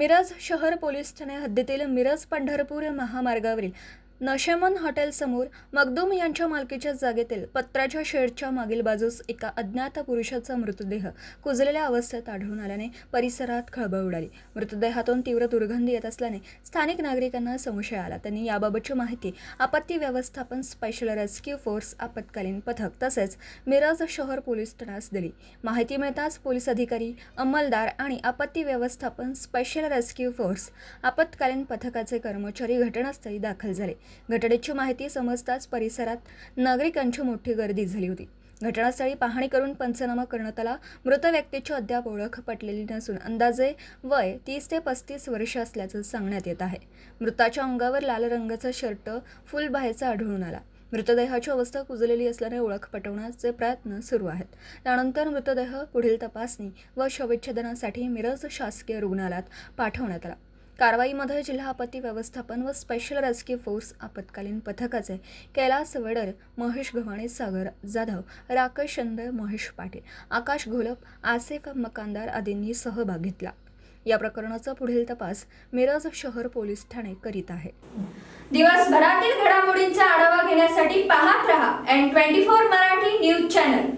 मिरज शहर पोलीस ठाणे हद्दीतील मिरज पंढरपूर महामार्गावरील नशेमन हॉटेलसमोर मखदूम यांच्या मालकीच्या जागेतील पत्र्याच्या शेडच्या मागील बाजूस एका अज्ञात पुरुषाचा मृतदेह कुजलेल्या अवस्थेत आढळून आल्याने परिसरात खळबळ उडाली। मृतदेहातून तीव्र दुर्गंधी येत असल्याने स्थानिक नागरिकांना संशय आला। त्यांनी याबाबतची माहिती आपत्ती व्यवस्थापन स्पेशल रेस्क्यू फोर्स आपत्कालीन पथक तसेच मिरज शहर पोलीस ठाण्यास दिली। माहिती मिळताच पोलीस अधिकारी, अंमलदार आणि आपत्ती व्यवस्थापन स्पेशल रेस्क्यू फोर्स आपत्कालीन पथकाचे कर्मचारी घटनास्थळी दाखल झाले। घटनेची माहिती समजताच परिसरात नागरिकांची मोठी गर्दी झाली होती। घटनास्थळी पाहणी करून पंचनामा करण्यात आला। मृत व्यक्तीची अद्याप ओळख पटलेली नसून अंदाजे वय 30 ते 35 वर्ष असल्याचं सांगण्यात येत आहे। मृताच्या अंगावर लाल रंगाचा शर्ट फुलबाहेरचा आढळून आला। मृतदेहाची अवस्था कुजलेली असल्याने ओळख पटवण्याचे प्रयत्न सुरू आहेत। त्यानंतर मृतदेह पुढील तपासणी व शवविच्छेदनासाठी मिरज शासकीय रुग्णालयात पाठवण्यात आला। कारवाईमध्ये जिल्हा आपत्ती व्यवस्थापन व स्पेशल रेस्क्यू फोर्स आपत्कालीन पथकाचे कैलास वडर, महेश गव्हाणे, सागर जाधव, राकेश शिंदे, महेश पाटील, आकाश घोलप, आसिफ मकानदार आदींनी सहभाग घेतला। या प्रकरणाचा पुढील तपास मिरज शहर पोलीस ठाणे करीत आहे। दिवसभरातील घडामोडींचा आढावा घेण्यासाठी पाहत रहा N24 मराठी न्यूज चॅनल।